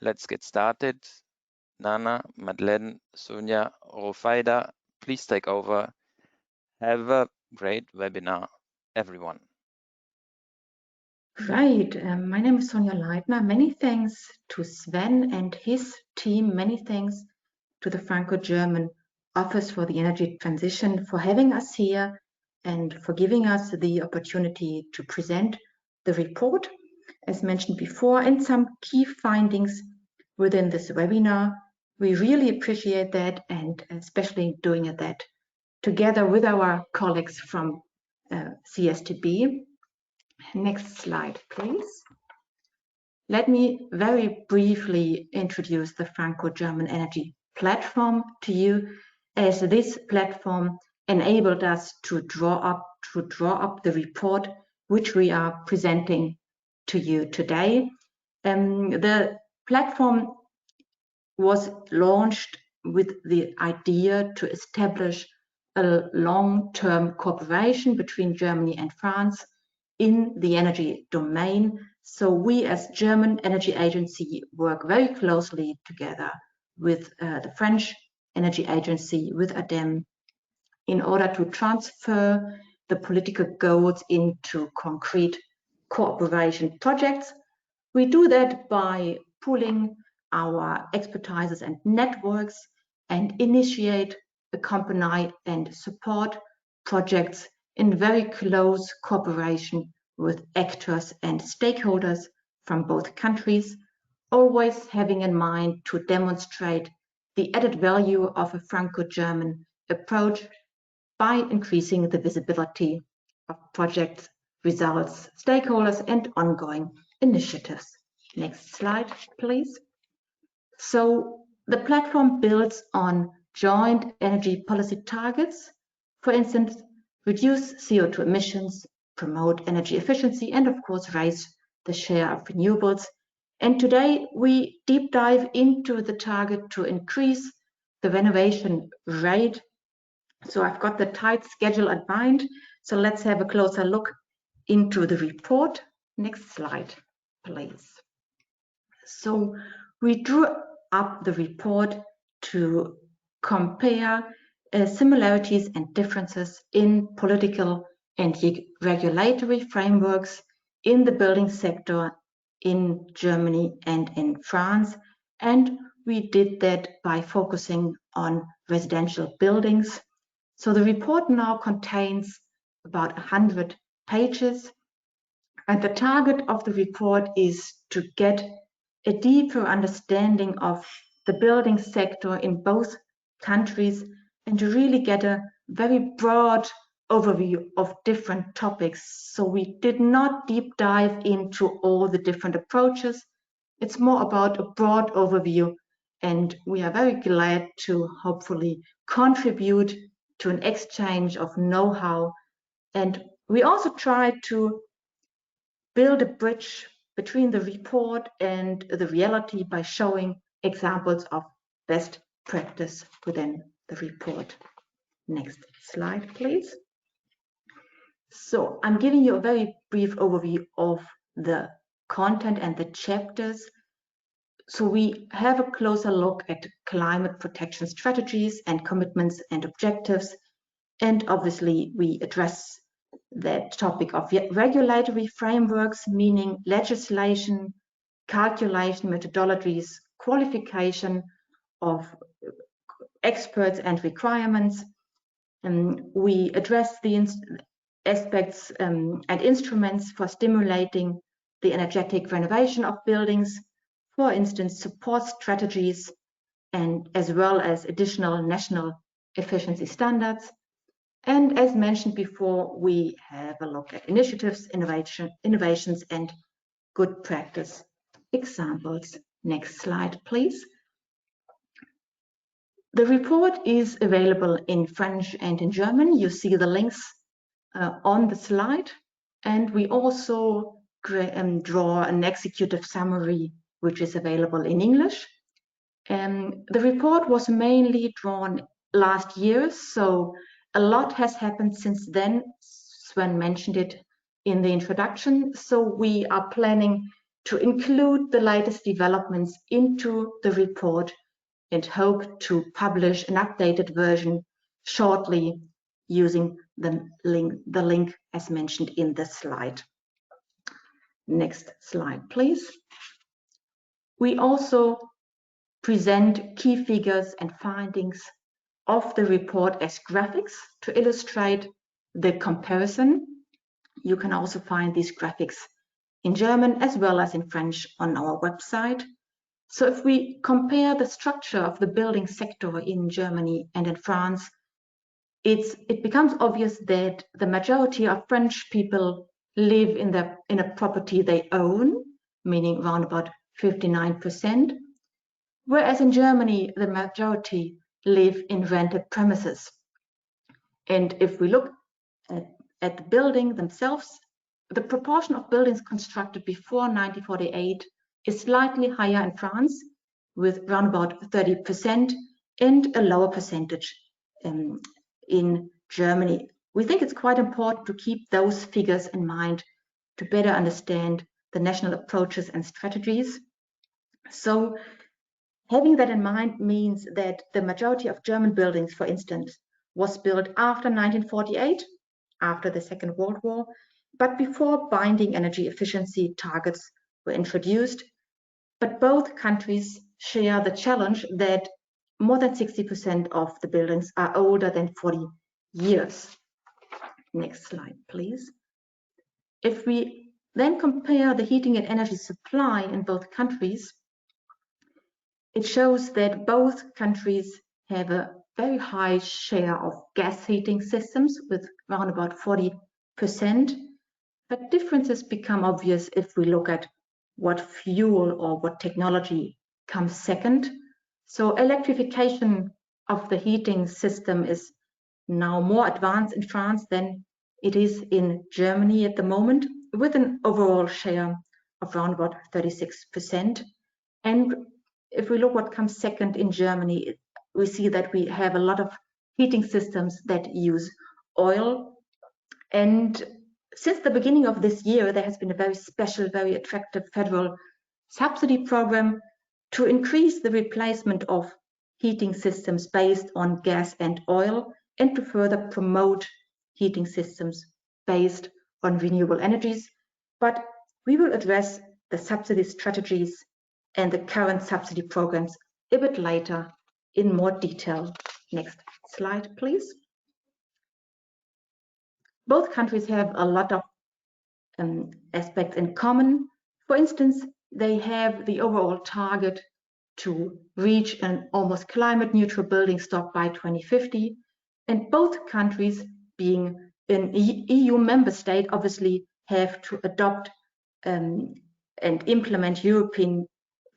let's get started. Nana, Madeleine, Sonja, Rofaida, please take over. Have a great webinar, everyone. Right, my name is Sonja Leitner. Many thanks to Sven and his team. Many thanks to the Franco-German Office for the Energy Transition for having us here and for giving us the opportunity to present the report, as mentioned before, and some key findings within this webinar. We really appreciate that, and especially doing that together with our colleagues from CSTB. Next slide, please. Let me very briefly introduce the Franco-German Energy Platform to you, as this platform enabled us to draw up the report which we are presenting to you today. The platform was launched with the idea to establish a long-term cooperation between Germany and France in the energy domain. So we as German Energy Agency work very closely together with the French Energy Agency, with ADEME, in order to transfer the political goals into concrete cooperation projects. We do that by pooling our expertises and networks and initiate, accompany and support projects in very close cooperation with actors and stakeholders from both countries, always having in mind to demonstrate the added value of a Franco-German approach by increasing the visibility of project results, stakeholders, and ongoing initiatives. Next slide, please. So the platform builds on joint energy policy targets, for instance, reduce CO2 emissions, promote energy efficiency, and of course, raise the share of renewables. And today we deep dive into the target to increase the renovation rate. So I've got the tight schedule at mind. So let's have a closer look into the report. Next slide, please. So we drew up the report to compare similarities and differences in political and regulatory frameworks in the building sector in Germany and in France. And we did that by focusing on residential buildings. So the report now contains about 100 pages. And the target of the report is to get a deeper understanding of the building sector in both countries and to really get a very broad overview of different topics. So we did not deep dive into all the different approaches. It's more about a broad overview, and we are very glad to hopefully contribute to an exchange of know-how. And we also try to build a bridge between the report and the reality by showing examples of best practice within the report. Next slide, please. So I'm giving you a very brief overview of the content and the chapters. So we have a closer look at climate protection strategies and commitments and objectives. And obviously we address that topic of regulatory frameworks, meaning legislation, calculation methodologies, qualification of experts and requirements. We address the aspects and instruments for stimulating the energetic renovation of buildings, for instance, support strategies, and as well as additional national efficiency standards. And as mentioned before, we have a look at initiatives, innovations, and good practice examples. Next slide, please. The report is available in French and in German. You see the links on the slide. And we also draw an executive summary, which is available in English. The report was mainly drawn last year, so a lot has happened since then. Sven mentioned it in the introduction. So we are planning to include the latest developments into the report and hope to publish an updated version shortly using the link as mentioned in the slide. Next slide, please. We also present key figures and findings of the report as graphics to illustrate the comparison. You can also find these graphics in German as well as in French on our website. So if we compare the structure of the building sector in Germany and in France, it becomes obvious that the majority of French people live in a property they own, meaning around about 59%, whereas in Germany, the majority live in rented premises. And if we look at the building themselves, the proportion of buildings constructed before 1948 is slightly higher in France, with around about 30%, and a lower percentage in Germany. We think it's quite important to keep those figures in mind to better understand the national approaches and strategies. So having that in mind means that the majority of German buildings, for instance, was built after 1948, after the Second World War, but before binding energy efficiency targets were introduced. But both countries share the challenge that more than 60% of the buildings are older than 40 years. Next slide, please. If we then compare the heating and energy supply in both countries, it shows that both countries have a very high share of gas heating systems with around about 40%, but differences become obvious if we look at what fuel or what technology comes second. So electrification of the heating system is now more advanced in France than it is in Germany at the moment, with an overall share of around about 36%. And if we look what comes second in Germany, we see that we have a lot of heating systems that use oil. And since the beginning of this year, there has been a very special, very attractive federal subsidy program to increase the replacement of heating systems based on gas and oil, and to further promote heating systems based on renewable energies. But we will address the subsidy strategies and the current subsidy programs a bit later in more detail. Next slide, please. Both countries have a lot of aspects in common. For instance, they have the overall target to reach an almost climate neutral building stock by 2050. And both countries, being an EU member state, obviously have to adopt and implement European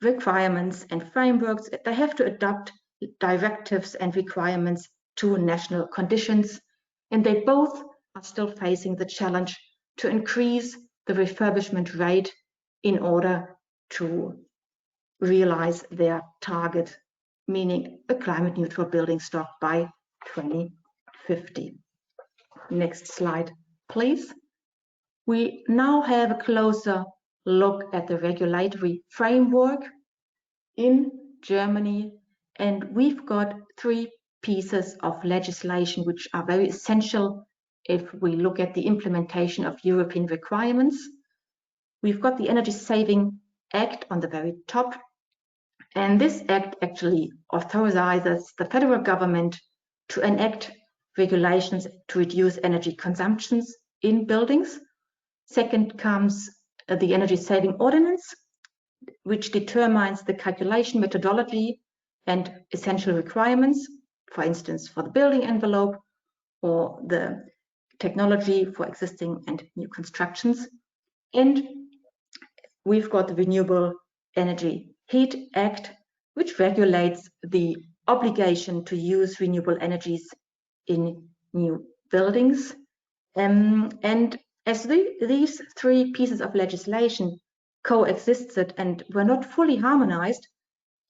requirements and frameworks. They have to adopt directives and requirements to national conditions. And they both are still facing the challenge to increase the refurbishment rate in order to realize their target, meaning a climate neutral building stock by 2050. Next slide, please. We now have a closer look at the regulatory framework in Germany, and we've got 3 pieces of legislation which are very essential if we look at the implementation of European requirements. We've got the Energy Saving Act on the very top, and this act actually authorizes the federal government to enact regulations to reduce energy consumptions in buildings. Second comes the Energy Saving Ordinance, which determines the calculation methodology and essential requirements, for instance, for the building envelope or the technology for existing and new constructions. And we've got the Renewable Energy Heat Act, which regulates the obligation to use renewable energies in new buildings. And as these 3 pieces of legislation coexisted and were not fully harmonized,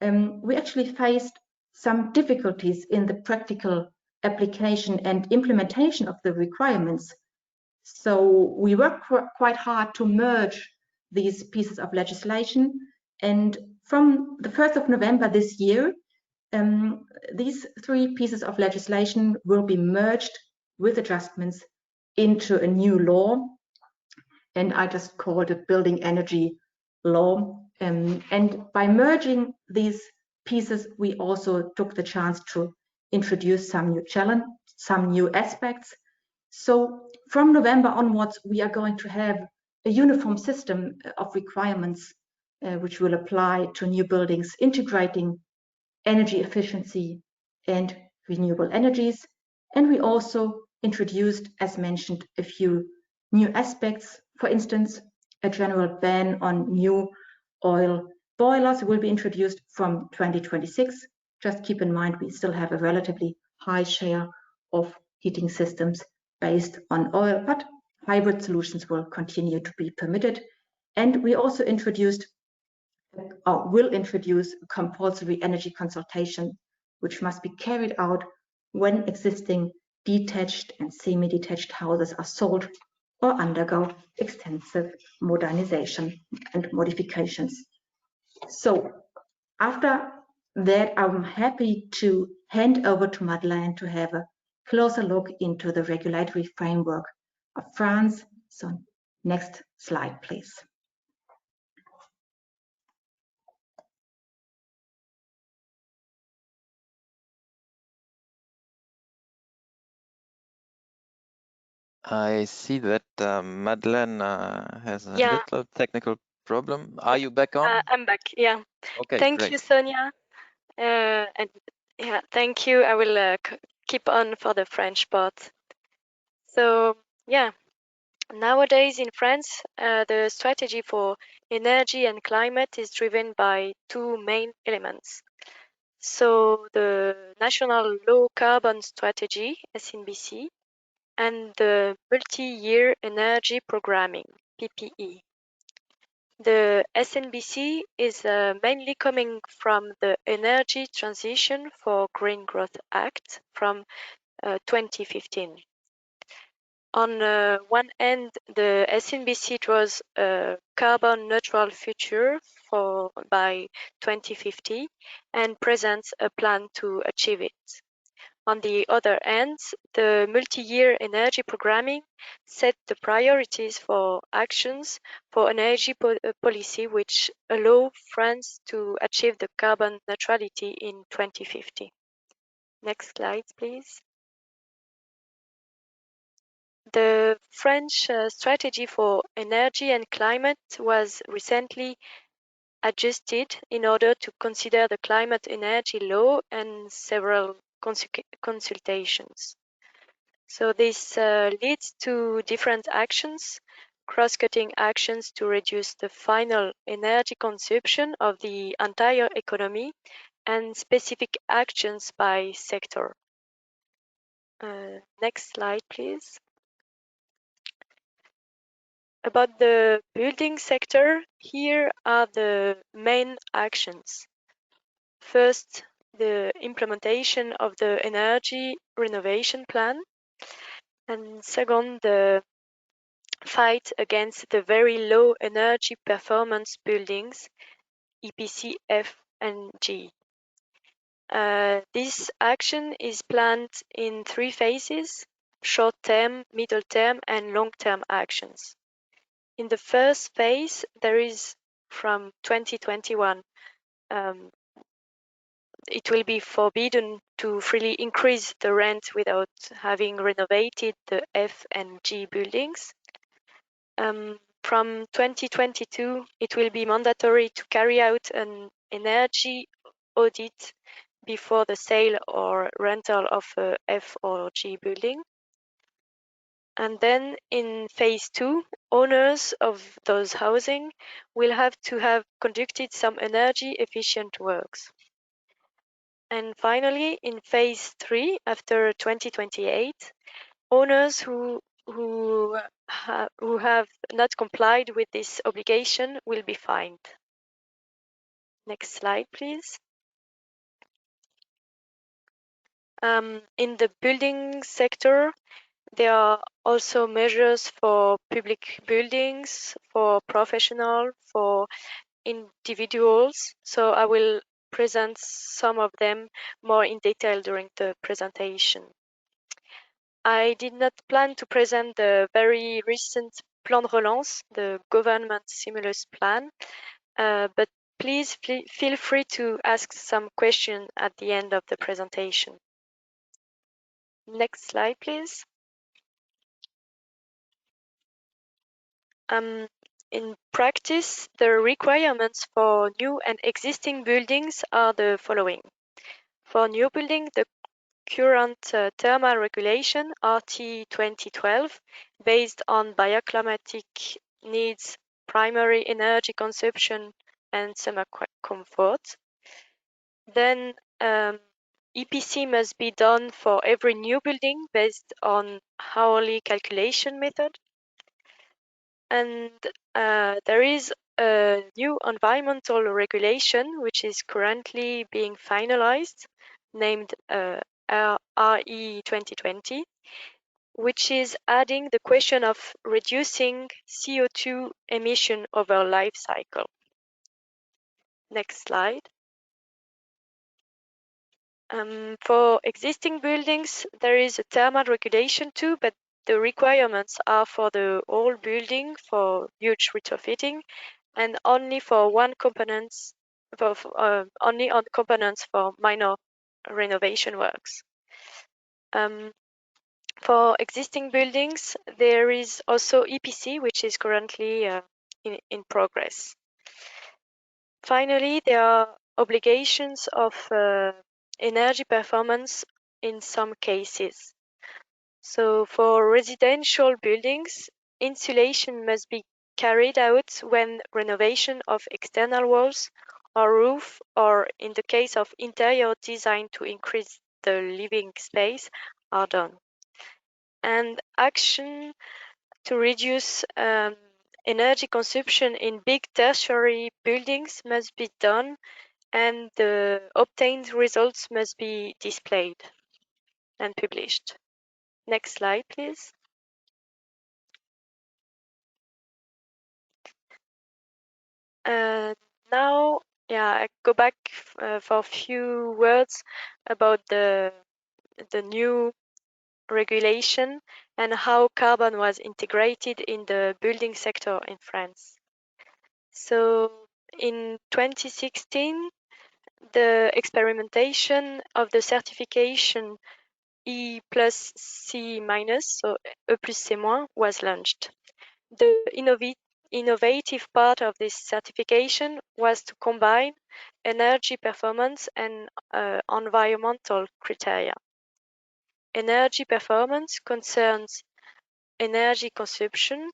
we actually faced some difficulties in the practical application and implementation of the requirements. So we worked quite hard to merge these pieces of legislation. And from the 1st of November this year, these 3 pieces of legislation will be merged with adjustments into a new law. And I just called it Building Energy Law. And by merging these pieces, we also took the chance to introduce some new aspects. So from November onwards, we are going to have a uniform system of requirements which will apply to new buildings, integrating energy efficiency and renewable energies. And we also introduced, as mentioned, a few new aspects. For instance, a general ban on new oil boilers will be introduced from 2026. Just keep in mind, we still have a relatively high share of heating systems based on oil, but hybrid solutions will continue to be permitted. And we also introduced or will introduce a compulsory energy consultation, which must be carried out when existing detached and semi-detached houses are sold or undergo extensive modernization and modifications. So after that, I'm happy to hand over to Madeleine to have a closer look into the regulatory framework of France. So next slide, please. I see that Madeleine has a little technical problem. Are you back on? I'm back, yeah. Okay, Thank great. you, Sonia. And yeah, thank you. I will keep on for the French part. So, yeah, nowadays in France, the strategy for energy and climate is driven by 2 main elements. So, the National Low Carbon Strategy, SNBC, and the Multi-Year Energy Programming, PPE. The SNBC is mainly coming from the Energy Transition for Green Growth Act from 2015. On one end, the SNBC draws a carbon neutral future by 2050 and presents a plan to achieve it. On the other hand, the multi-year energy programming set the priorities for actions for energy policy which allow France to achieve the carbon neutrality in 2050. Next slide, please. The French strategy for energy and climate was recently adjusted in order to consider the climate energy law and several consultations. So this leads to different actions, cross-cutting actions to reduce the final energy consumption of the entire economy, and specific actions by sector. Next slide, please. About the building sector, here are the main actions. First, the implementation of the energy renovation plan. And second, the fight against the very low energy performance buildings, EPC F and G. This action is planned in 3 phases: short-term, middle-term, and long-term actions. In the first phase, there is from 2021, it will be forbidden to freely increase the rent without having renovated the F and G buildings. From 2022, it will be mandatory to carry out an energy audit before the sale or rental of a F or G building. And then in phase 2, owners of those housing will have to have conducted some energy efficient works. And finally, in phase 3, after 2028, owners who have not complied with this obligation will be fined. Next slide, please. In the building sector, there are also measures for public buildings, for professional, for individuals. So I will present some of them more in detail during the presentation. I did not plan to present the very recent Plan de Relance, the government stimulus plan, but please feel free to ask some questions at the end of the presentation. Next slide, please. In practice, the requirements for new and existing buildings are the following. For new building, the current thermal regulation RT 2012, based on bioclimatic needs, primary energy consumption, and summer comfort. Then EPC must be done for every new building based on hourly calculation method. And there is a new environmental regulation which is currently being finalized, named RE 2020, which is adding the question of reducing CO2 emission over life cycle. Next slide. For existing buildings, there is a thermal regulation too, but the requirements are for the whole building for huge retrofitting, and only for one components, only on components for minor renovation works. For existing buildings, there is also EPC, which is currently in progress. Finally, there are obligations of energy performance in some cases. So for residential buildings, insulation must be carried out when renovation of external walls or roof, or in the case of interior design to increase the living space, are done. And action to reduce energy consumption in big tertiary buildings must be done, and the obtained results must be displayed and published. Next slide, please. Now, I go back for a few words about the new regulation and how carbon was integrated in the building sector in France. So in 2016, the experimentation of the certification E plus C minus, so E plus C moins, was launched. The innovative part of this certification was to combine energy performance and environmental criteria. Energy performance concerns energy consumption,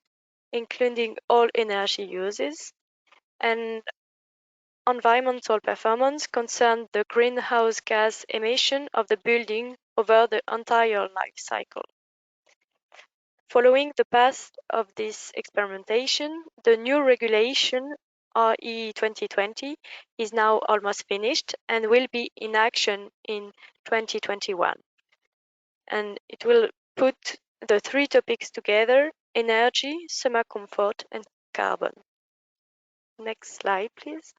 including all energy uses, and environmental performance concerns the greenhouse gas emission of the building over the entire life cycle. Following the path of this experimentation, the new regulation RE 2020 is now almost finished and will be in action in 2021. And it will put the three topics together: energy, summer comfort, and carbon. Next slide, please.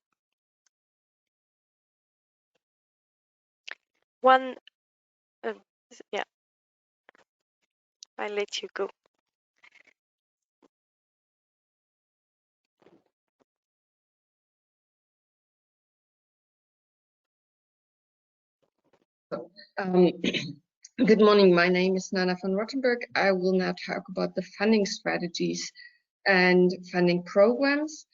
I'll let you go. Good morning, my name is Nana van Rottenberg. I will now talk about the funding strategies and funding programs.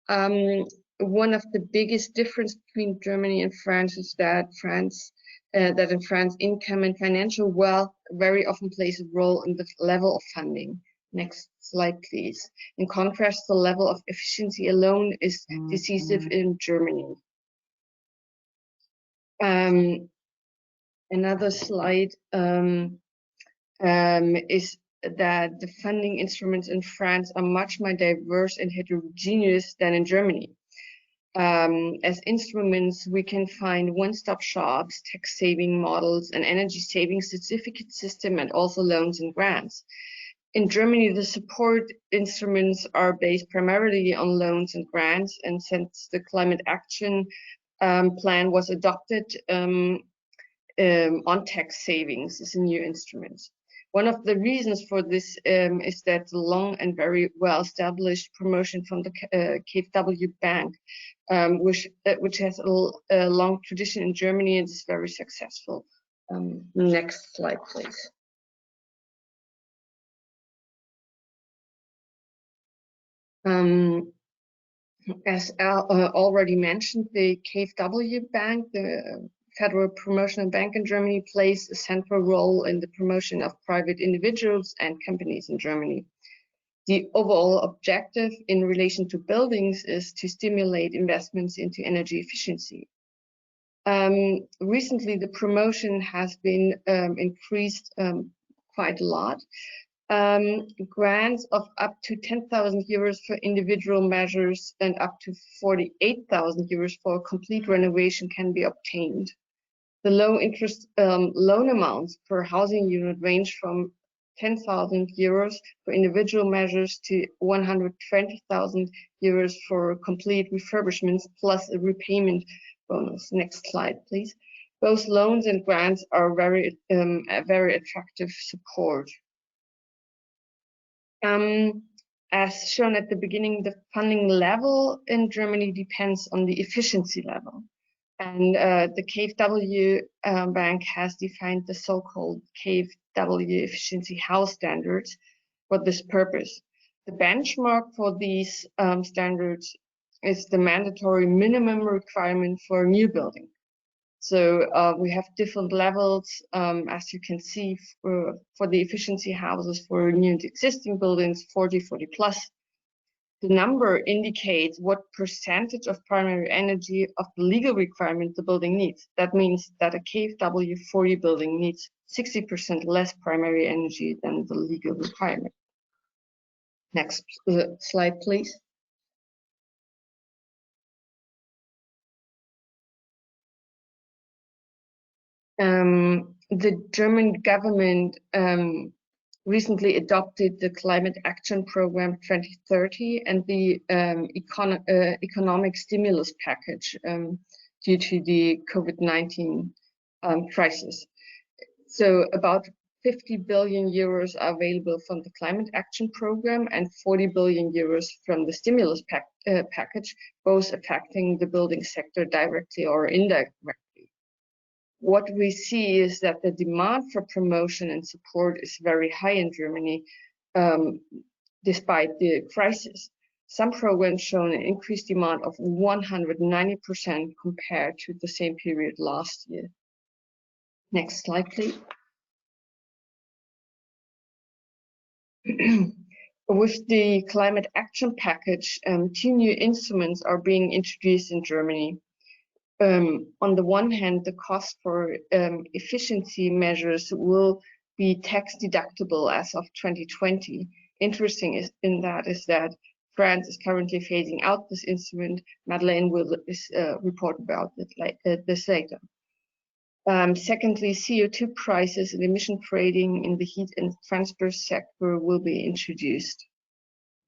One of the biggest difference between Germany and France is that in France, income and financial wealth very often plays a role in the level of funding. Next slide, please. In contrast, the level of efficiency alone is decisive in Germany. Another slide is that the funding instruments in France are much more diverse and heterogeneous than in Germany. As instruments, we can find one-stop shops, tax saving models, an energy saving certificate system, and also loans and grants. In Germany, the support instruments are based primarily on loans and grants, and since the climate action plan was adopted on tax savings as a new instrument. One of the reasons for this is that the long and very well-established promotion from the KfW Bank, which has a long tradition in Germany and is very successful. Next slide, please. As already mentioned, the KfW Bank, the Federal Promotional Bank in Germany, plays a central role in the promotion of private individuals and companies in Germany. The overall objective in relation to buildings is to stimulate investments into energy efficiency. Recently, the promotion has been increased quite a lot. Grants of up to 10,000 euros for individual measures and up to 48,000 euros for a complete renovation can be obtained. The low interest loan amounts per housing unit range from 10,000 euros for individual measures to 120,000 euros for complete refurbishments plus a repayment bonus. Next slide, please. Both loans and grants are a very attractive support. As shown at the beginning, the funding level in Germany depends on the efficiency level. And the KfW Bank has defined the so-called KfW efficiency house standards for this purpose. The benchmark for these standards is the mandatory minimum requirement for a new building. So we have different levels, as you can see, for the efficiency houses for new and existing buildings, 40, 40 plus. The number indicates what percentage of primary energy of the legal requirement the building needs. That means that a KfW 40 building needs 60% less primary energy than the legal requirement. Next slide, please. The German government recently adopted the Climate Action Program 2030 and the economic stimulus package due to the COVID-19 crisis. So about 50 billion euros are available from the Climate Action Program and 40 billion euros from the stimulus package, both affecting the building sector directly or indirectly. What we see is that the demand for promotion and support is very high in Germany, despite the crisis. Some programs show an increased demand of 190% compared to the same period last year. Next slide, please. With the climate action package, 2 new instruments are being introduced in Germany. On the one hand, the cost for efficiency measures will be tax deductible as of 2020. Interesting is that France is currently phasing out this instrument. Madeleine will report about this later. Secondly, CO2 prices and emission trading in the heat and transport sector will be introduced.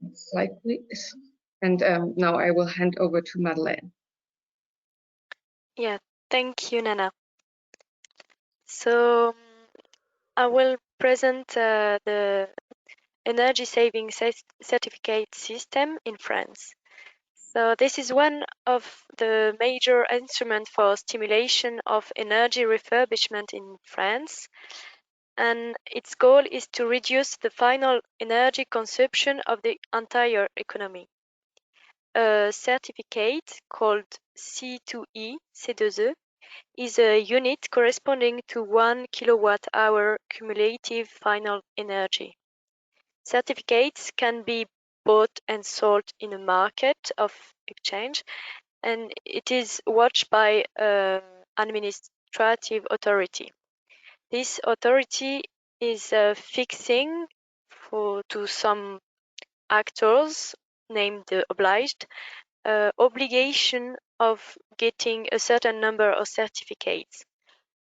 Next slide, please. And now I will hand over to Madeleine. Yeah, thank you, Nana. So I will present the energy saving certificate system in France. So this is one of the major instruments for stimulation of energy refurbishment in France, and its goal is to reduce the final energy consumption of the entire economy. A certificate called C2E, C2E, is a unit corresponding to 1 kilowatt-hour cumulative final energy. Certificates can be bought and sold in a market of exchange, and it is watched by an administrative authority. This authority is fixing to some actors named obliged obligation of getting a certain number of certificates.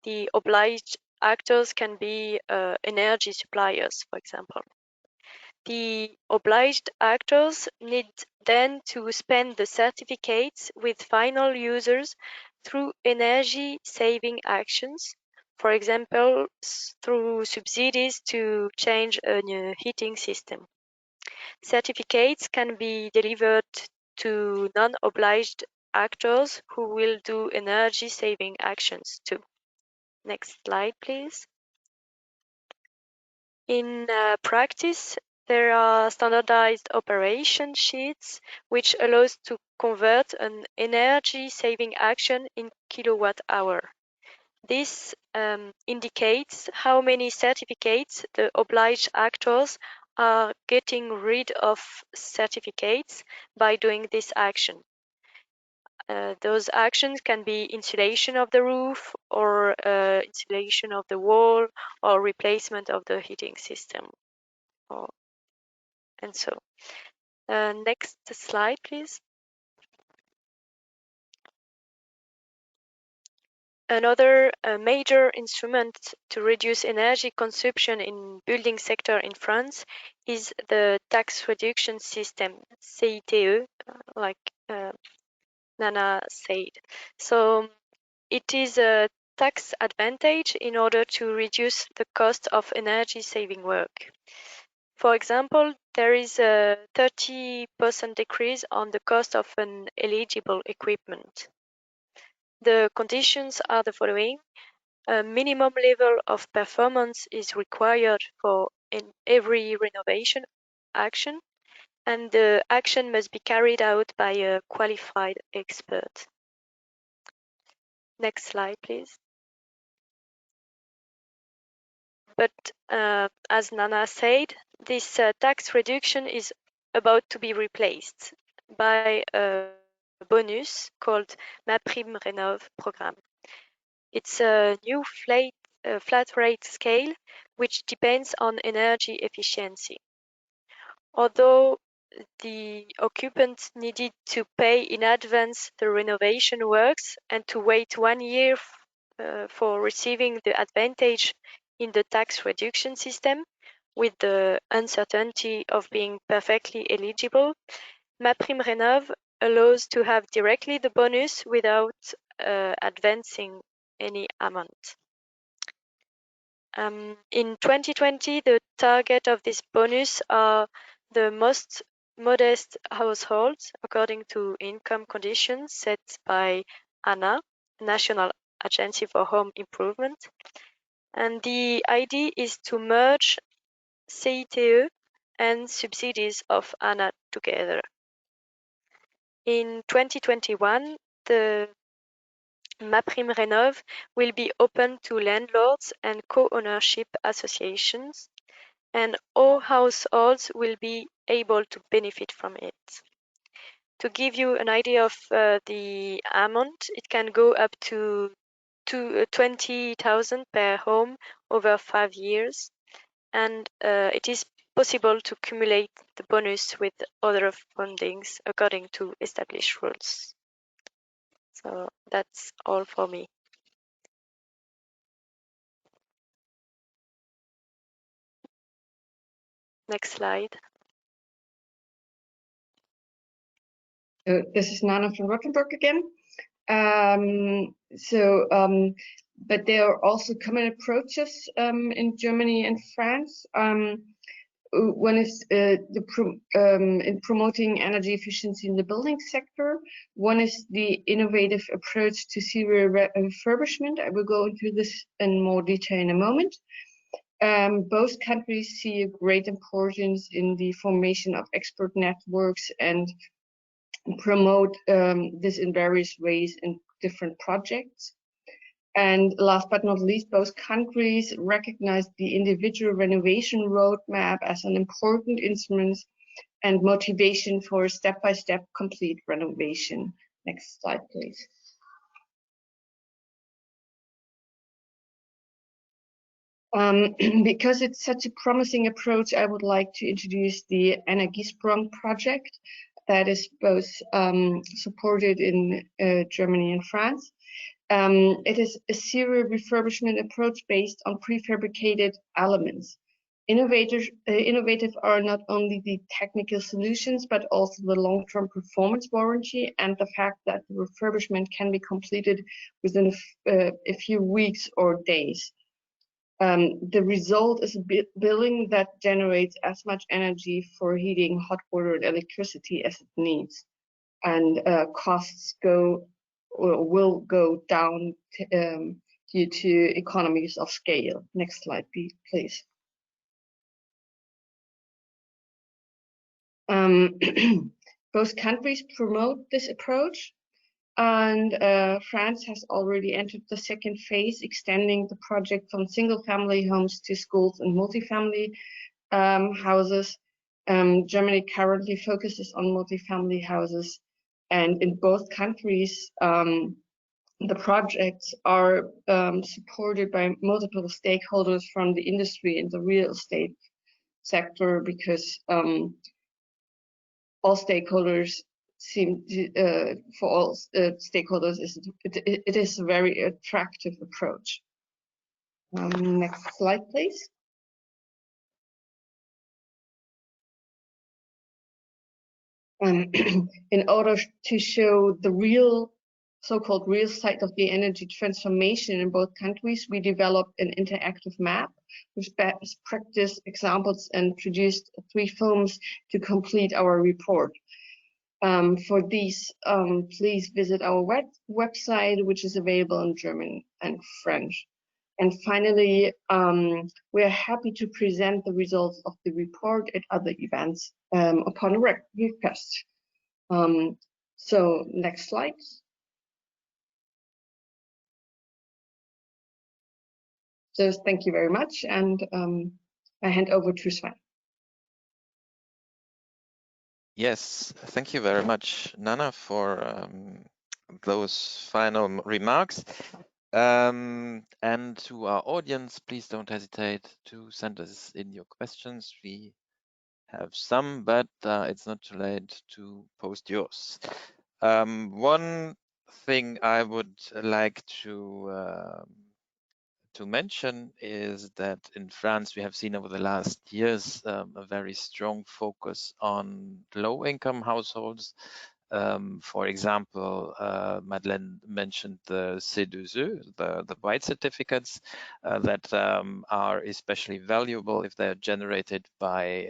The obliged actors can be energy suppliers, for example. The obliged actors need then to spend the certificates with final users through energy-saving actions, for example, through subsidies to change a new heating system. Certificates can be delivered to non-obliged actors who will do energy-saving actions too. Next slide, please. In practice, there are standardized operation sheets which allows to convert an energy-saving action in kilowatt-hour. This indicates how many certificates the obliged actors are getting rid of certificates by doing this action. Those actions can be insulation of the roof or insulation of the wall or replacement of the heating system. And so, next slide, please. Another major instrument to reduce energy consumption in building sector in France is the tax reduction system, CSTB, like Nana said. So it is a tax advantage in order to reduce the cost of energy saving work. For example, there is a 30% decrease on the cost of an eligible equipment. The conditions are the following. A minimum level of performance is required for every renovation action, and the action must be carried out by a qualified expert. Next slide, please. But as Nana said, this tax reduction is about to be replaced by a bonus called MaPrimeRénov' program. It's a new flat rate scale which depends on energy efficiency. Although the occupant needed to pay in advance the renovation works and to wait 1 year for receiving the advantage in the tax reduction system, with the uncertainty of being perfectly eligible, MaPrimeRénov' allows to have directly the bonus without advancing any amount. In 2020, the target of this bonus are the most modest households according to income conditions set by ANA, National Agency for Home Improvement. And the idea is to merge CSTB and subsidies of ANA together. In 2021, the MaPrimeRénov' will be open to landlords and co-ownership associations, and all households will be able to benefit from it. To give you an idea of the amount, it can go up to 20,000 per home over 5 years, and it is possible to accumulate the bonus with other fundings according to established rules. So that's all for me. Next slide. So this is Nana from Rottenburg again. But there are also common approaches in Germany and France. One is in promoting energy efficiency in the building sector. One is the innovative approach to serial refurbishment. I will go into this in more detail in a moment. Both countries see a great importance in the formation of expert networks and promote this in various ways in different projects. And last but not least, both countries recognize the individual renovation roadmap as an important instrument and motivation for step-by-step complete renovation. Next slide, please. Because it's such a promising approach, I would like to introduce the Energiesprong project. that is both supported in Germany and France. It is a serial refurbishment approach based on prefabricated elements. Innovative are not only the technical solutions, but also the long-term performance warranty and the fact that the refurbishment can be completed within a few weeks or days. The result is a building that generates as much energy for heating, hot water, and electricity as it needs, and costs will go down due to economies of scale. Next slide, please. Both countries promote this approach, and France has already entered the second phase, extending the project from single-family homes to schools and multifamily houses. Germany currently focuses on multifamily houses, and in both countries, the projects are supported by multiple stakeholders from the industry and the real estate sector, because all stakeholders seem to, for all stakeholders, it is a very attractive approach. Next slide, please. In order to show the real, so-called real side of the energy transformation in both countries, we developed an interactive map with best practice examples and produced 3 films to complete our report. For these, please visit our website, which is available in German and French. And finally, we are happy to present the results of the report at other events upon a request. So next slide. So thank you very much, and I hand over to Sven. Yes, thank you very much, Nana, for those final remarks. And to our audience, please don't hesitate to send us in your questions. We have some, but it's not too late to post yours. One thing I would like to mention is that in France we have seen over the last years a very strong focus on low-income households. For example, Madeleine mentioned the C2E, the white certificates that are especially valuable if they're generated by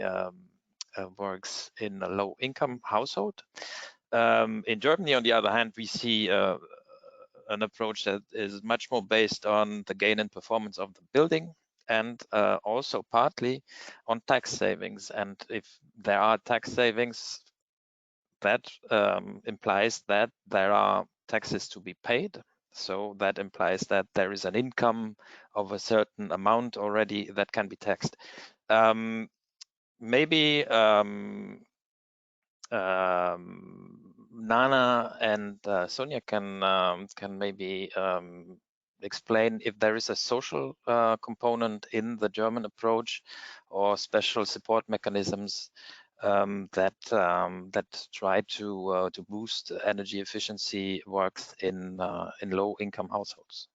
works in a low-income household. In Germany, on the other hand, we see an approach that is much more based on the gain in performance of the building, and also partly on tax savings. And if there are tax savings, that implies that there are taxes to be paid. So that implies that there is an income of a certain amount already that can be taxed. Maybe Nana and Sonia can maybe explain if there is a social component in the German approach or special support mechanisms that try to boost energy efficiency works in low-income households.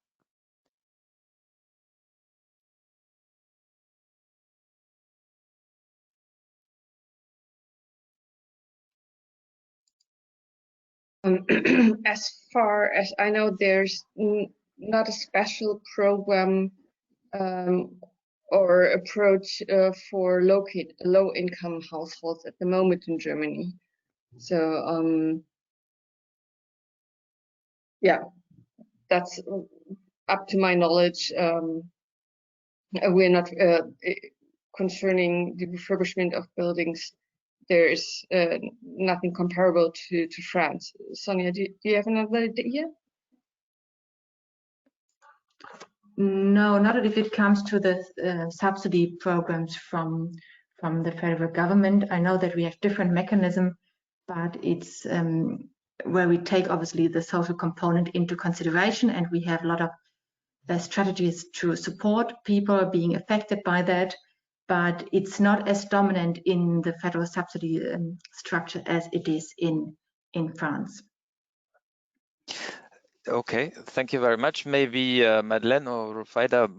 As far as I know, there's not a special program or approach for low-income households at the moment in Germany. So yeah, that's up to my knowledge. We're not concerning the refurbishment of buildings. There is nothing comparable to France. Sonia, do you have another idea? No, not if it comes to the subsidy programs from the federal government. I know that we have different mechanisms, but it's where we take obviously the social component into consideration, and we have a lot of strategies to support people being affected by that. but it's not as dominant in the federal subsidy structure as it is in France. Okay, thank you very much. Maybe Madeleine or Rufida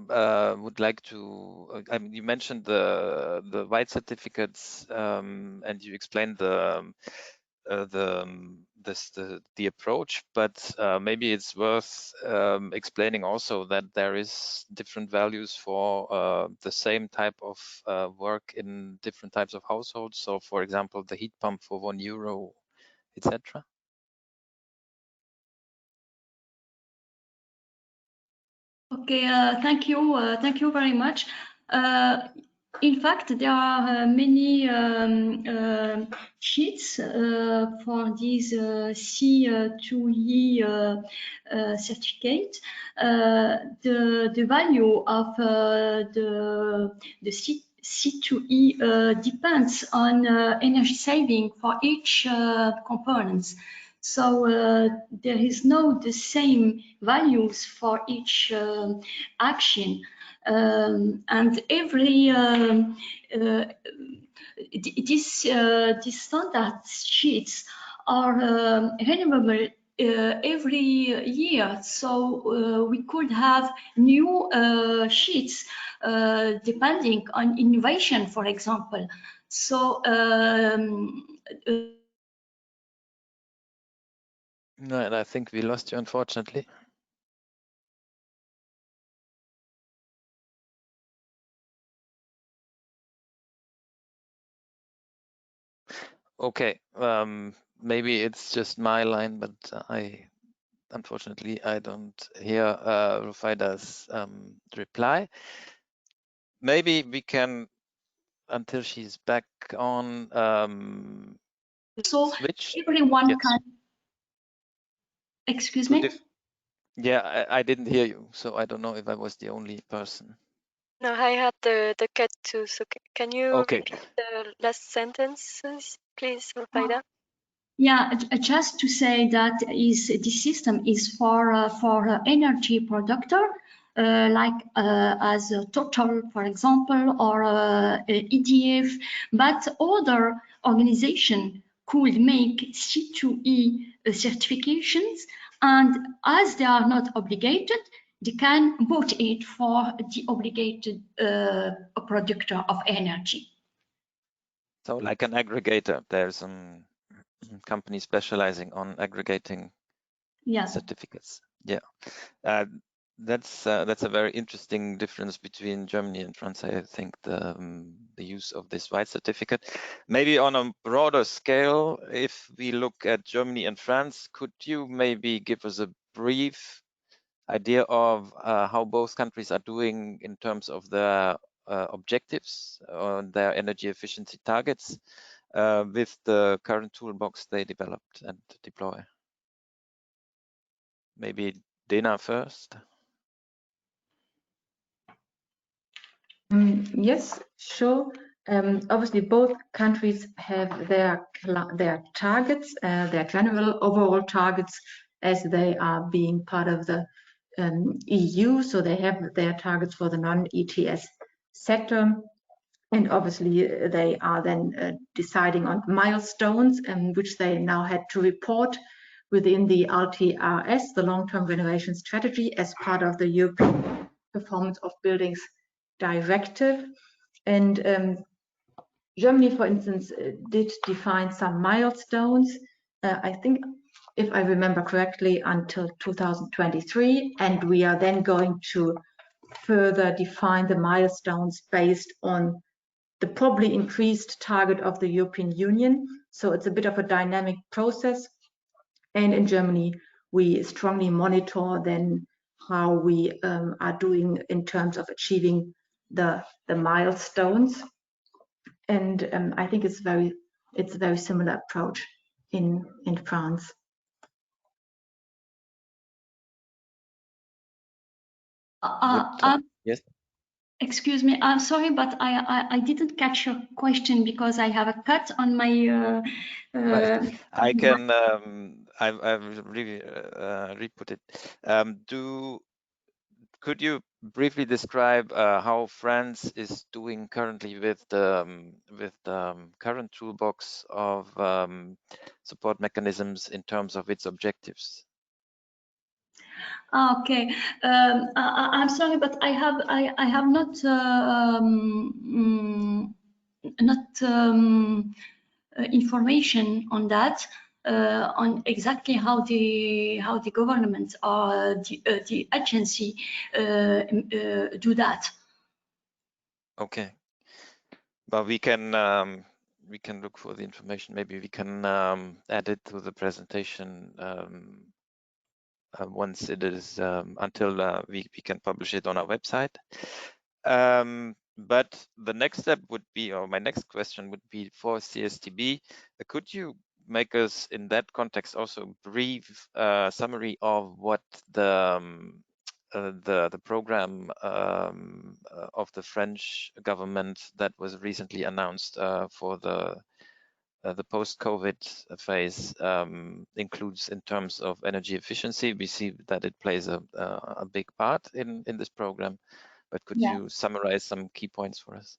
would like to. I mean, you mentioned the white certificates, and you explained the approach, but maybe it's worth explaining also that there is different values for the same type of work in different types of households. So, for example, the heat pump for €1, etc. Okay, thank you very much. In fact, there are many sheets for this C2E certificate. The value of the C2E depends on energy saving for each component. So there is no the same values for each action, and every these standard sheets are renewable every year. So we could have new sheets depending on innovation, for example. So No, and I think we lost you, unfortunately. Okay, maybe it's just my line, but unfortunately I don't hear Rufida's reply. Maybe we can, until she's back on, so switch. everyone Yes. can. Excuse me? Yeah, I didn't hear you, so I don't know if I was the only person. No, I had the cut too. So can you Okay. repeat the last sentences, please, Rufida? Yeah, just to say that this system is for energy producer, like as Total, for example, or EDF, but other organization could make C2E certifications, and as they are not obligated, they can vote it for the obligated producer of energy. So like an aggregator, there's some company specializing on aggregating certificates. Yeah, that's a very interesting difference between Germany and France. I think the use of this white certificate. Maybe on a broader scale, if we look at Germany and France, could you maybe give us a brief idea of how both countries are doing in terms of their objectives on their energy efficiency targets with the current toolbox they developed and deploy? Maybe Dena first. Yes, sure. Obviously, both countries have their targets, their general overall targets, as they are being part of the EU. So they have their targets for the non-ETS sector. And obviously, they are then deciding on milestones, which they now had to report within the LTRS, the long-term renovation strategy, as part of the European Performance of Buildings Directive. And Germany, for instance, did define some milestones, I think, if I remember correctly, until 2023. And we are then going to further define the milestones based on the probably increased target of the European Union. So it's a bit of a dynamic process. And in Germany, we strongly monitor then how we are doing in terms of achieving the milestones. And I think it's a very similar approach in France. Yes. Excuse me, I'm sorry, but I didn't catch your question because I have a cut on my. I can. I've really re-put it. could you briefly describe how France is doing currently with the current toolbox of support mechanisms in terms of its objectives? Okay, I'm sorry, but I have not information on that, on exactly how the government or the agency do that. Okay, but we can look for the information. Maybe we can add it to the presentation once it is until we can publish it on our website. But the next step would be, or my next question would be for CSTB. Could you make us, in that context, also a brief summary of what the program of the French government that was recently announced for the post-COVID phase includes in terms of energy efficiency? We see that it plays a big part in this program, but could you summarize some key points for us?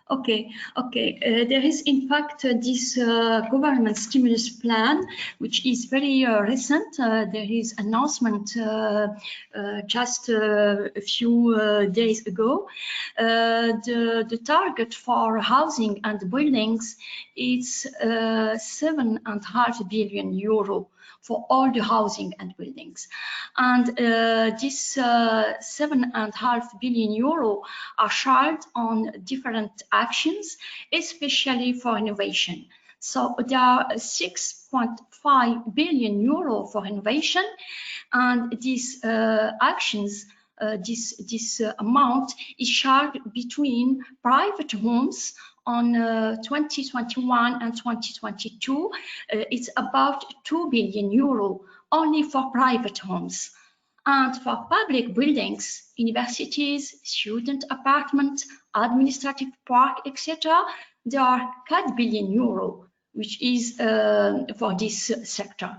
Okay. There is in fact this government stimulus plan, which is very recent. There is announcement just a few days ago. The target for housing and buildings is 7.5 billion euro for all the housing and buildings. And this 7.5 billion euro are shared on different actions, especially for innovation. So there are 6.5 billion euro for innovation, and these actions, this amount is shared between private homes on 2021 and 2022. It's about 2 billion euro only for private homes. And for public buildings, universities, student apartments, administrative park, etc., there are 4 billion euro, which is for this sector.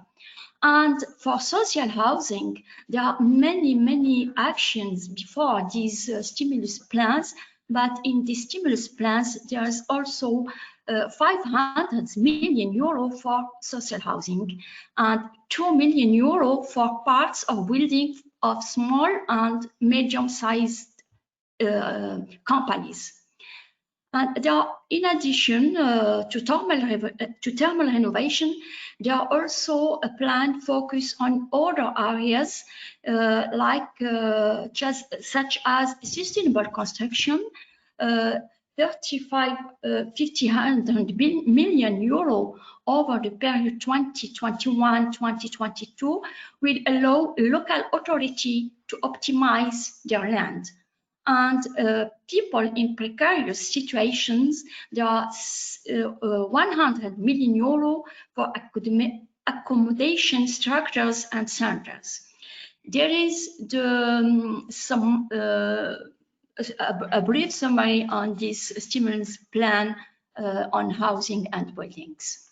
And for social housing, there are many actions before these stimulus plans, but in the stimulus plans, there's also 500 million euro for social housing and 2 million euro for parts of building of small and medium-sized companies. And there are, in addition to thermal renovation, there are also a plan focused on other areas such as sustainable construction. 500 million euro over the period 2021-2022 will allow local authority to optimize their land. And people in precarious situations, there are 100 million euro for accommodation structures and centers. There is a brief summary on this stimulus plan on housing and buildings.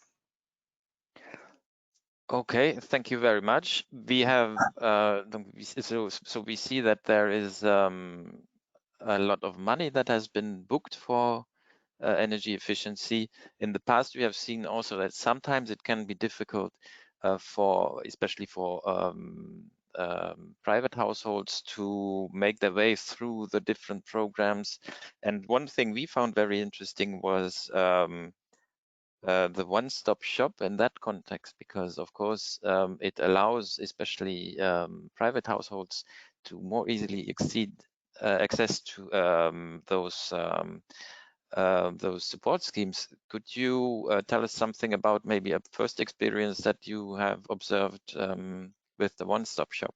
Okay, thank you very much. We have so we see that there is a lot of money that has been booked for energy efficiency. In the past, we have seen also that sometimes it can be difficult especially for private households to make their way through the different programs. And one thing we found very interesting was the one-stop shop in that context, because of course it allows especially private households to more easily access to those support schemes. Could you tell us something about maybe a first experience that you have observed with the one-stop shop?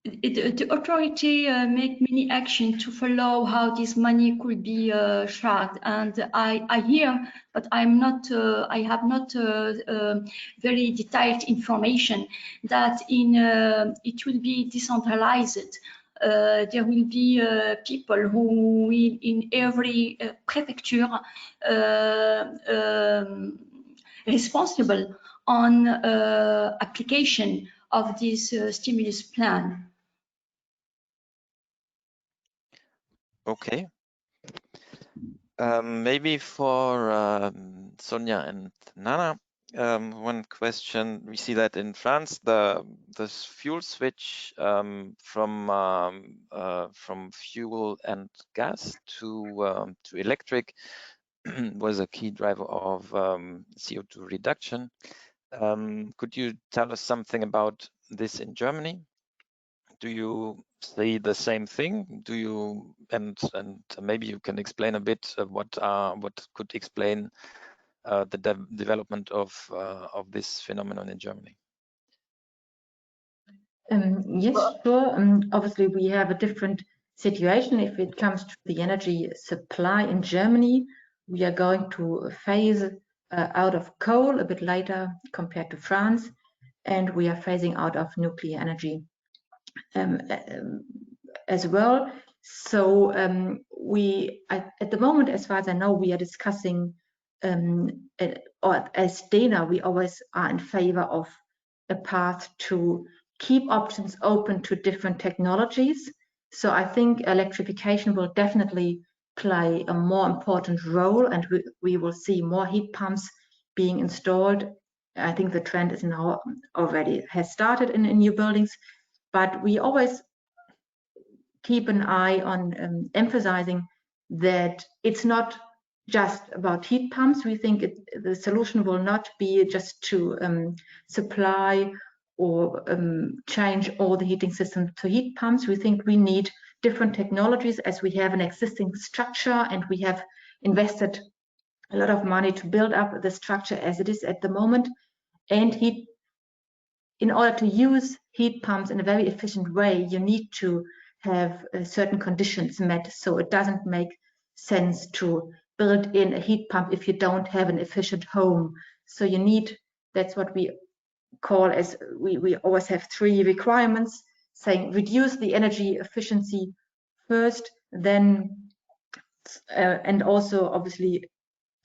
The authority make many actions to follow how this money could be shared, and I hear, but I'm not. I have not very detailed information that it will be decentralized. There will be people who will in every prefecture responsible on application of this stimulus plan. Okay. Maybe for Sonja and Nana, one question. We see that in France, the fuel switch from fuel and gas to electric was a key driver of CO2 reduction. Could you tell us something about this in Germany? Do you see the same thing? Do you and maybe you can explain a bit what could explain the development of this phenomenon in Germany? Yes, sure. Obviously, we have a different situation if it comes to the energy supply in Germany. We are going to phase out of coal a bit later compared to France, and we are phasing out of nuclear energy as well. So at the moment, as far as I know, we are discussing, or as dena, we always are in favor of a path to keep options open to different technologies. So I think electrification will definitely play a more important role, and we will see more heat pumps being installed. I think the trend is now already has started in new buildings, but we always keep an eye on emphasizing that it's not just about heat pumps. We think the solution will not be just to supply or change all the heating systems to heat pumps. We think we need different technologies, as we have an existing structure and we have invested a lot of money to build up the structure as it is at the moment. And in order to use heat pumps in a very efficient way, you need to have certain conditions met. So it doesn't make sense to build in a heat pump if you don't have an efficient home. So you need, that's what we call, as we always have 3 requirements, saying reduce the energy efficiency first, then and also obviously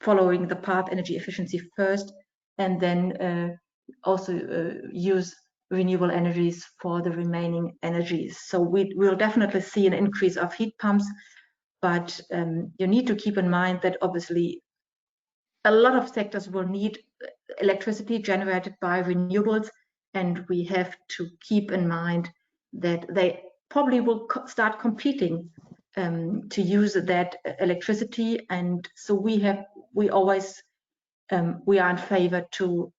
following the path energy efficiency first, and then also use renewable energies for the remaining energies. So we'll definitely see an increase of heat pumps, but you need to keep in mind that obviously a lot of sectors will need electricity generated by renewables, and we have to keep in mind that they probably will start competing to use that electricity. And so we always we are in favor to,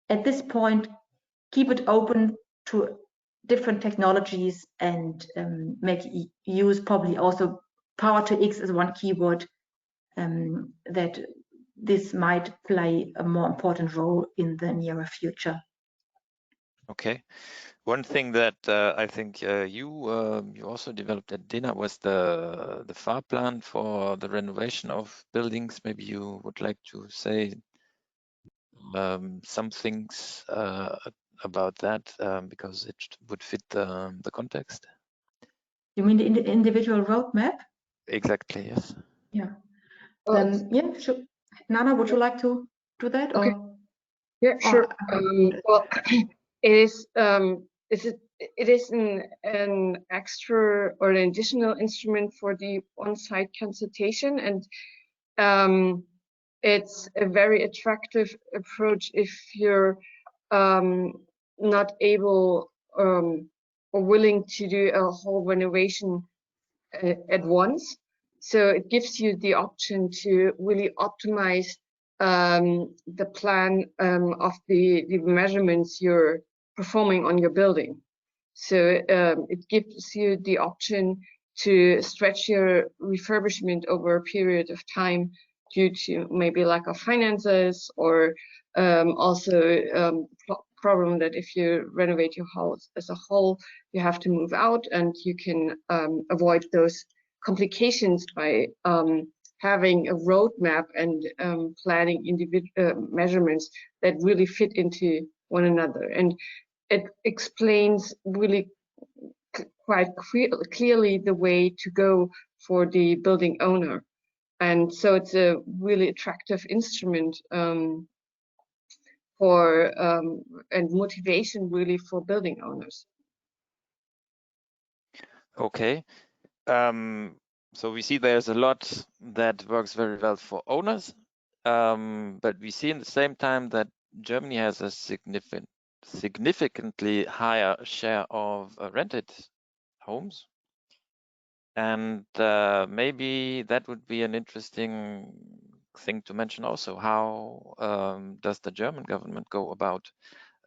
at this point, keep it open to different technologies and make use, probably also power to X is one keyword, that this might play a more important role in the nearer future. Okay. One thing that I think you also developed at dena was the Fahrplan for the renovation of buildings. Maybe you would like to say some things about that because it would fit the context. You mean the individual roadmap? Exactly, yes. Yeah. Yeah, sure. Nana, would you like to do that? Okay. Or? Yeah, sure. Well, it is an extra or an additional instrument for the on-site consultation, and it's a very attractive approach if you're not able or willing to do a whole renovation at once. So it gives you the option to really optimize the plan of the measurements you're performing on your building. So it gives you the option to stretch your refurbishment over a period of time due to maybe lack of finances, or also problem that if you renovate your house as a whole, you have to move out, and you can avoid those complications by having a roadmap and planning individual measurements that really fit into one another. And it explains really quite clearly the way to go for the building owner. And so it's a really attractive instrument for and motivation really for building owners. Okay. So we see there's a lot that works very well for owners, but we see in the same time that Germany has a significantly higher share of rented homes. And maybe that would be an interesting thing to mention also. How does the German government go about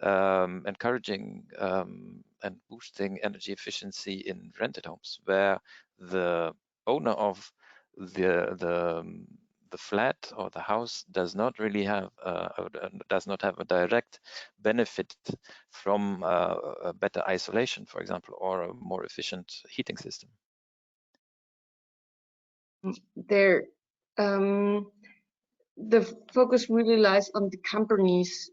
encouraging and boosting energy efficiency in rented homes, where the owner of the flat or the house does not really have does not have a direct benefit from a better isolation, for example, or a more efficient heating system? There, the focus really lies on the companies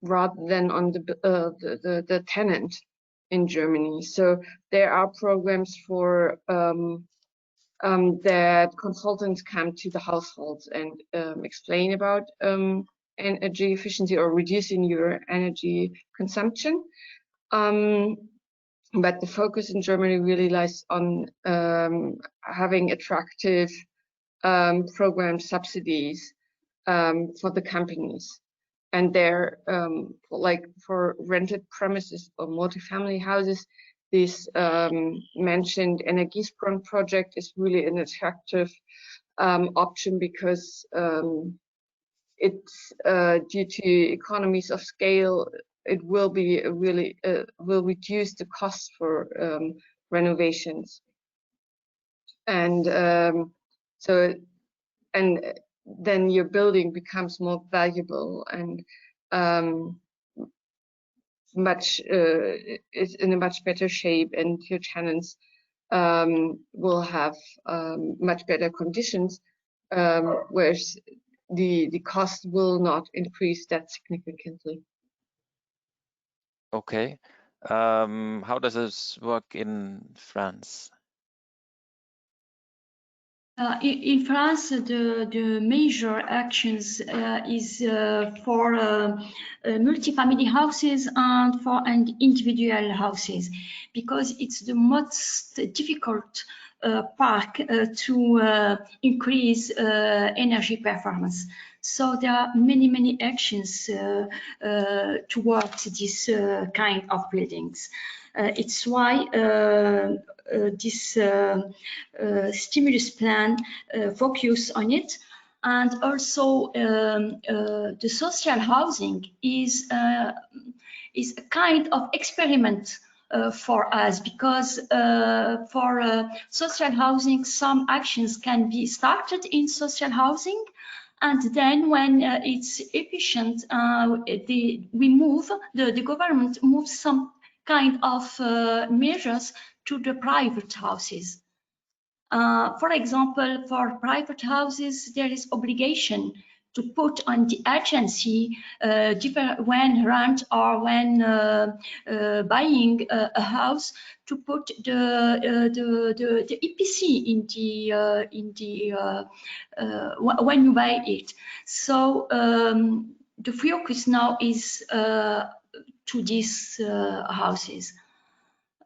rather than on the tenant in Germany. So there are programs for that consultants come to the households and explain about energy efficiency or reducing your energy consumption. But the focus in Germany really lies on having attractive program subsidies for the companies. And they're like for rented premises or multifamily houses, this mentioned Energiesprong project is really an attractive option because it's due to economies of scale, it will be really will reduce the cost for renovations. And then your building becomes more valuable and is in a much better shape, and your tenants will have much better conditions, whereas the cost will not increase that significantly. Okay. How does this work in France? In France, the major actions is for multifamily houses and for individual houses, because it's the most difficult part to increase energy performance. So there are many actions towards this kind of buildings. It's why this stimulus plan focus on it. And also the social housing is a kind of experiment for us, because for social housing, some actions can be started in social housing, and then when it's efficient, the government moves some kind of measures to the private houses. For example, for private houses, there is obligation to put on the agency when rent or when buying a house, to put the EPC when you buy it. So the focus now is to these houses.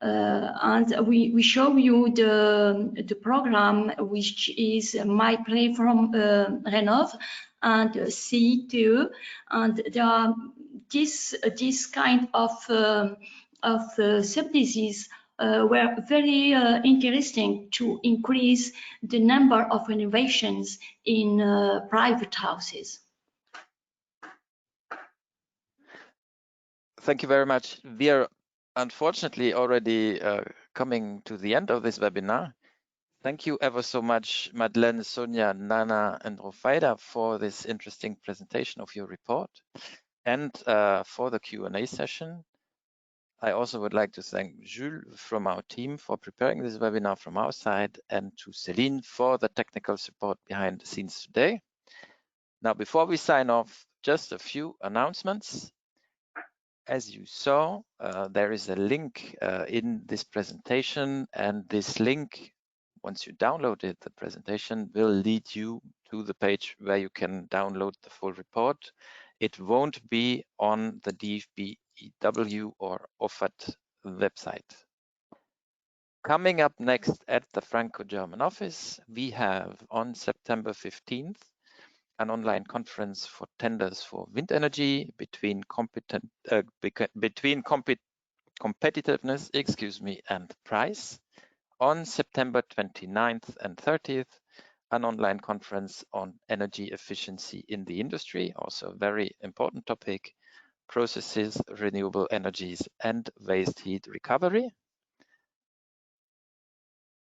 And we show you the program, which is My Play from Renov and CSTB, and there are this kind of subsidies were very interesting to increase the number of renovations in private houses. Thank you very much. We are unfortunately already coming to the end of this webinar. Thank you ever so much, Madeleine, Sonia, Nana, and Rofaida, for this interesting presentation of your report and for the Q&A session. I also would like to thank Jules from our team for preparing this webinar from our side, and to Celine for the technical support behind the scenes today. Now, before we sign off, just a few announcements. As you saw, there is a link in this presentation, and this link, once you downloaded the presentation, will lead you to the page where you can download the full report It won't be on the DFBEW or OFATE website. Coming up next at the Franco-German office, we have on September 15th an online conference for tenders for wind energy between competitiveness, and price. On September 29th and 30th, an online conference on energy efficiency in the industry, also a very important topic, processes, renewable energies, and waste heat recovery.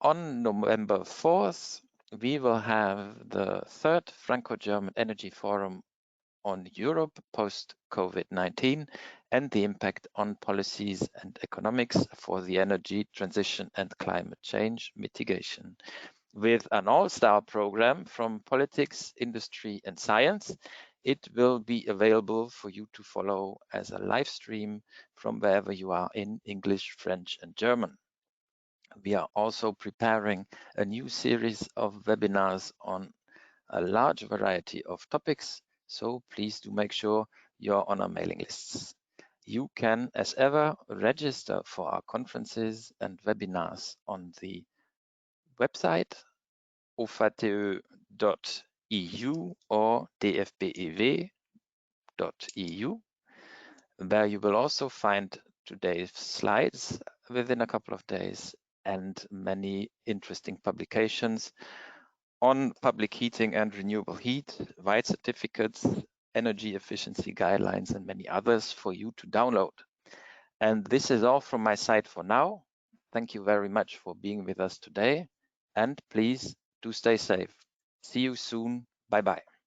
On November 4th, we will have the third Franco-German Energy Forum on Europe post-COVID-19 and the impact on policies and economics for the energy transition and climate change mitigation. With an all-star program from politics, industry, and science, it will be available for you to follow as a live stream from wherever you are in English, French, and German. We are also preparing a new series of webinars on a large variety of topics, so please do make sure you're on our mailing lists. You can, as ever, register for our conferences and webinars on the website ofate.eu or dfbew.eu, where you will also find today's slides within a couple of days and many interesting publications on public heating and renewable heat, white certificates, energy efficiency guidelines, and many others for you to download. And this is all from my side for now. Thank you very much for being with us today, and please do stay safe. See you soon. Bye-bye.